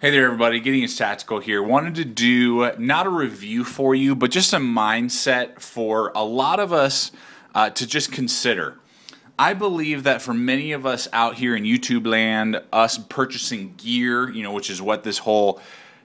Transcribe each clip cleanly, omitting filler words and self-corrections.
Hey there, everybody. Getting It's Tactical here. Wanted to do not a review for you, but just a mindset for a lot of us to just consider. I believe that for many of us out here in YouTube land, us purchasing gear, which is what this whole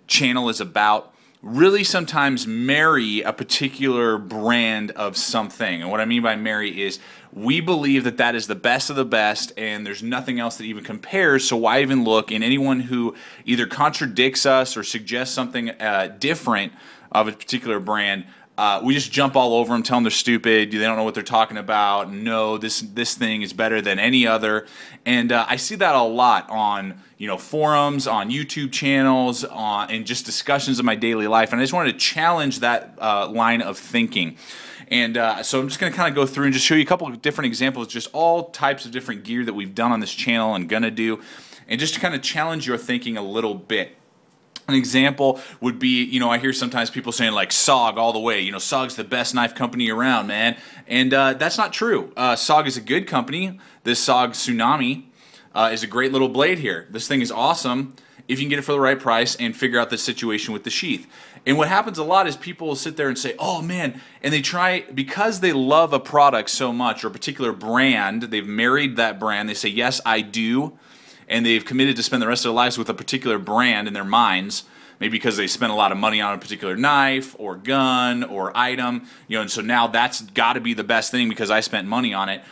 channel is about, really sometimes marry a particular brand of something. And what I mean by marry is we believe that that is the best of the best and there's nothing else that even compares, so why even look? And anyone who either contradicts us or suggests something different of a particular brand, we just jump all over them, tell them they're stupid, they don't know what they're talking about, no, this thing is better than any other. And I see that a lot on forums, on YouTube channels, and just discussions of my daily life. And I just wanted to challenge that line of thinking. And so I'm just going to kind of go through and just show you a couple of different examples, just all types of different gear that we've done on this channel and going to do, and just to kind of challenge your thinking a little bit. An example would be, I hear sometimes people saying like SOG all the way, SOG's the best knife company around, man. And that's not true. SOG is a good company. This SOG Tsunami is a great little blade here. This thing is awesome if you can get it for the right price and figure out the situation with the sheath. And what happens a lot is people will sit there and say, oh man, and they try, because they love a product so much or a particular brand, they've married that brand, they say, yes, I do, and they've committed to spend the rest of their lives with a particular brand in their minds, maybe because they spent a lot of money on a particular knife or gun or item, and so now that's got to be the best thing because I spent money on it.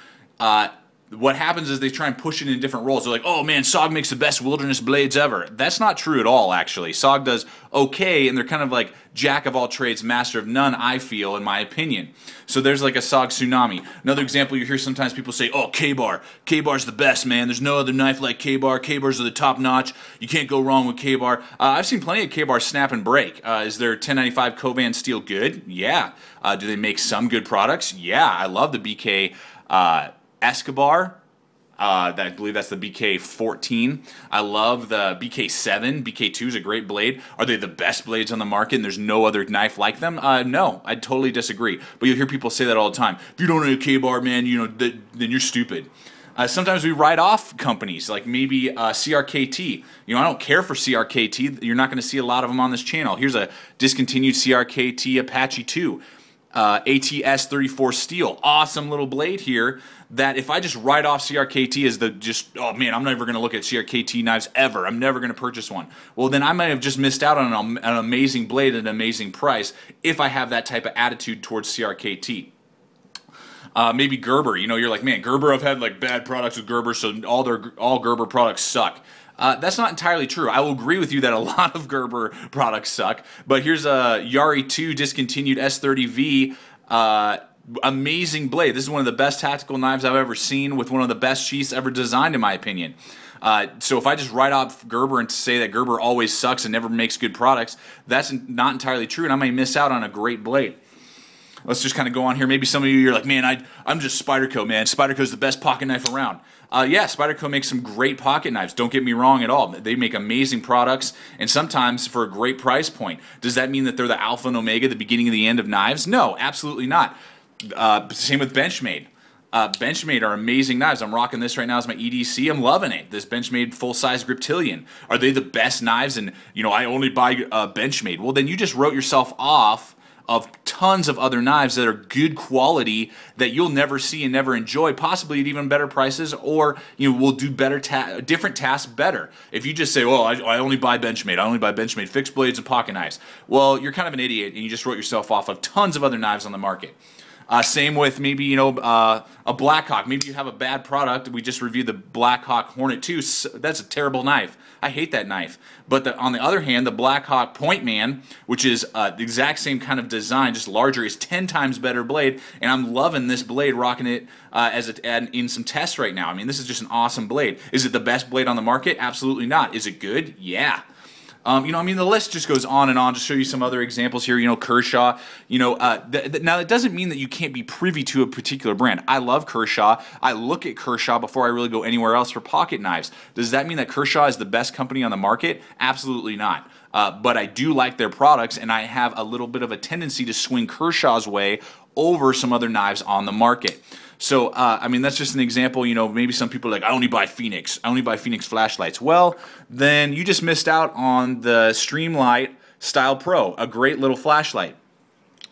What happens is they try and push it in different roles. They're like, oh man, SOG makes the best wilderness blades ever. That's not true at all, actually. SOG does okay, and they're kind of like jack of all trades, master of none, I feel, in my opinion. So there's like a SOG Tsunami. Another example, you hear sometimes people say, oh, K-Bar. K-Bar's the best, man. There's no other knife like K-Bar. K-Bars are the top notch. You can't go wrong with K-Bar. I've seen plenty of K-Bar snap and break. Is their 1095 Covan steel good? Yeah. Do they make some good products? Yeah. I love the BK Escobar. I believe that's the BK14. I love the BK7. BK2 is a great blade. Are they the best blades on the market and there's no other knife like them? No, I totally disagree. But you'll hear people say that all the time. If you don't know a K-Bar, man, then you're stupid. Sometimes we write off companies, like maybe CRKT. I don't care for CRKT. You're not going to see a lot of them on this channel. Here's a discontinued CRKT Apache 2. ATS 34 steel, awesome little blade here that if I just write off CRKT as oh man, I'm never going to look at CRKT knives ever, I'm never going to purchase one. Well, then I might have just missed out on an amazing blade at an amazing price if I have that type of attitude towards CRKT. Maybe Gerber, you're like, man, Gerber, I've had like bad products with Gerber, so all Gerber products suck. That's not entirely true. I will agree with you that a lot of Gerber products suck, but here's a Yari 2 discontinued S30V, amazing blade. This is one of the best tactical knives I've ever seen with one of the best sheaths ever designed, in my opinion. So if I just write off Gerber and say that Gerber always sucks and never makes good products, that's not entirely true, and I may miss out on a great blade. Let's just kind of go on here. Maybe some of you are like, man, I'm just Spyderco, man. Spyderco's the best pocket knife around. Yeah, Spyderco makes some great pocket knives. Don't get me wrong at all. They make amazing products, and sometimes for a great price point. Does that mean that they're the alpha and omega, the beginning and the end of knives? No, absolutely not. Same with Benchmade. Benchmade are amazing knives. I'm rocking this right now as my EDC. I'm loving it. This Benchmade full-size Griptilian. Are they the best knives? And, I only buy Benchmade. Well, then you just wrote yourself off of tons of other knives that are good quality that you'll never see and never enjoy, possibly at even better prices, or will do better different tasks better. If you just say, well, I only buy Benchmade, I only buy Benchmade fixed blades and pocket knives, well, you're kind of an idiot and you just wrote yourself off of tons of other knives on the market. Same with maybe, a Blackhawk. Maybe you have a bad product. We just reviewed the Blackhawk Hornet 2. That's a terrible knife. I hate that knife. But on the other hand, the Blackhawk Point Man, which is the exact same kind of design, just larger, is 10 times better blade. And I'm loving this blade, rocking it in some tests right now. I mean, this is just an awesome blade. Is it the best blade on the market? Absolutely not. Is it good? Yeah. The list just goes on and on. To show you some other examples here, Kershaw. Now, that doesn't mean that you can't be privy to a particular brand. I love Kershaw. I look at Kershaw before I really go anywhere else for pocket knives. Does that mean that Kershaw is the best company on the market? Absolutely not. but I do like their products, and I have a little bit of a tendency to swing Kershaw's way over some other knives on the market. So, I mean, that's just an example. You know, maybe some people are like, I only buy Phoenix. I only buy Phoenix flashlights. Well, then you just missed out on the Streamlight Style Pro, a great little flashlight.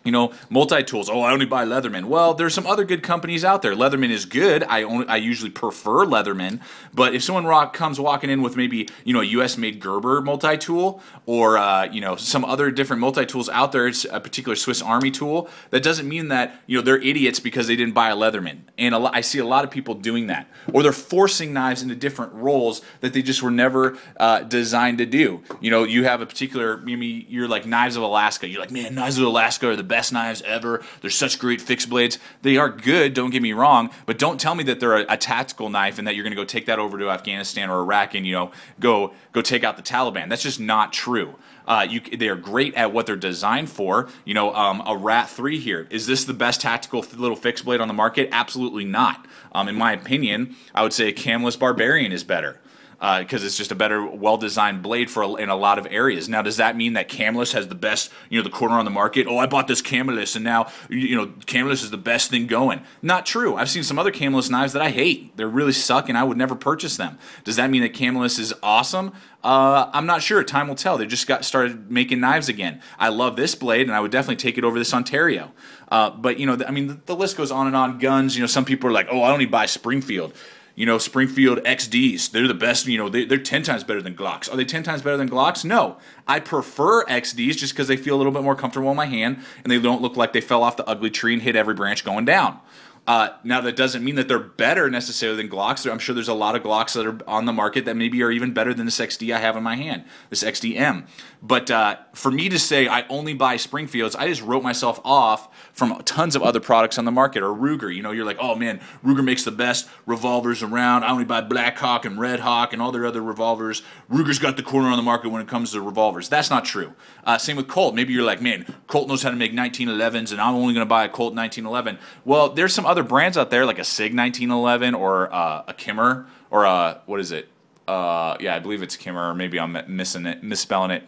You know, multi-tools. Oh, I only buy Leatherman. Well, there's some other good companies out there. Leatherman is good. I usually prefer Leatherman. But if someone comes walking in with maybe, you know, a US-made Gerber multi-tool, or you know, some other different multi-tools out there, it's a particular Swiss Army tool, that doesn't mean that, you know, they're idiots because they didn't buy a Leatherman. And I see a lot of people doing that. Or they're forcing knives into different roles that they just were never designed to do. You know, you have a particular, maybe you're like Knives of Alaska. You're like, man, Knives of Alaska are the best knives ever. They're such great fixed blades. They are good, don't get me wrong, but don't tell me that they're a tactical knife and that you're going to go take that over to Afghanistan or Iraq and, you know, go take out the Taliban. That's just not true. They are great at what they're designed for. You know, a Rat 3 here. Is this the best tactical little fixed blade on the market? Absolutely not. In my opinion, I would say a Camless Barbarian is better. Because it's just a better, well-designed blade in a lot of areas. Now, does that mean that Camless has the best, you know, the corner on the market? Oh, I bought this Camless, and now, you know, Camless is the best thing going. Not true. I've seen some other Camless knives that I hate. They really suck, and I would never purchase them. Does that mean that Camless is awesome? I'm not sure. Time will tell. They just started making knives again. I love this blade, and I would definitely take it over this Ontario. But, you know, I mean, the list goes on and on. Guns, you know, some people are like, oh, I only buy Springfield. You know, Springfield XDs, they're the best, you know, they're 10 times better than Glocks. Are they 10 times better than Glocks? No. I prefer XDs just because they feel a little bit more comfortable in my hand and they don't look like they fell off the ugly tree and hit every branch going down. Now, that doesn't mean that they're better necessarily than Glocks. I'm sure there's a lot of Glocks that are on the market that maybe are even better than this XD I have in my hand, this XDM. But for me to say I only buy Springfields, I just wrote myself off from tons of other products on the market. Or Ruger, you know, you're like, oh man, Ruger makes the best revolvers around. I only buy Black Hawk and Red Hawk and all their other revolvers. Ruger's got the corner on the market when it comes to revolvers. That's not true. Same with Colt. Maybe you're like, man, Colt knows how to make 1911s and I'm only going to buy a Colt 1911. Well, there's some other brands out there like a SIG 1911 or a Kimmer or a, what is it? Yeah, I believe it's Kimmer, or maybe I'm misspelling it.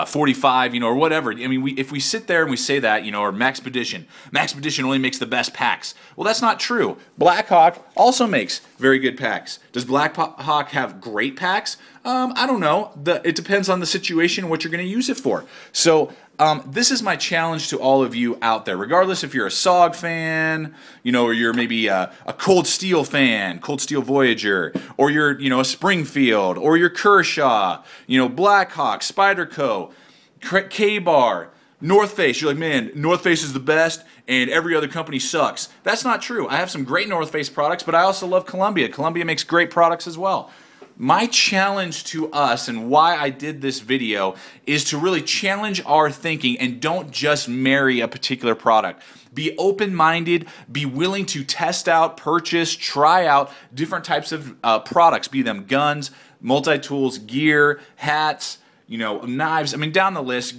45, you know, or whatever. I mean, if we sit there and we say that, you know, or Maxpedition only makes the best packs. Well, that's not true. Black Hawk also makes very good packs. Does Black Hawk have great packs? I don't know. It depends on the situation and what you're going to use it for. So this is my challenge to all of you out there, regardless if you're a SOG fan, you know, or you're maybe a Cold Steel fan, Cold Steel Voyager, or you're, you know, a Springfield, or you're Kershaw, you know, Black Hawk, Spyderco, K-Bar, North Face. You're like, man, North Face is the best and every other company sucks. That's not true. I have some great North Face products, but I also love Columbia. Columbia makes great products as well. My challenge to us and why I did this video is to really challenge our thinking and don't just marry a particular product. Be open-minded, be willing to test out, purchase, try out different types of products, be them guns, multi-tools, gear, hats, you know, knives. I mean, down the list,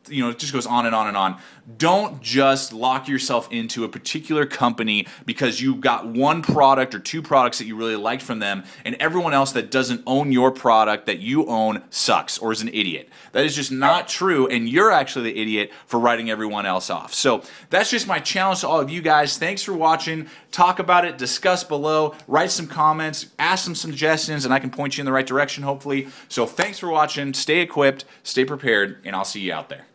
you know, it just goes on and on and on. Don't just lock yourself into a particular company because you got one product or two products that you really liked from them, and everyone else that doesn't own your product that you own sucks or is an idiot. That is just not true, and you're actually the idiot for writing everyone else off. So that's just my challenge to all of you guys. Thanks for watching. Talk about it, discuss below, write some comments, ask some suggestions, and I can point you in the right direction, hopefully. So thanks for watching. Stay equipped, stay prepared, and I'll see you out there.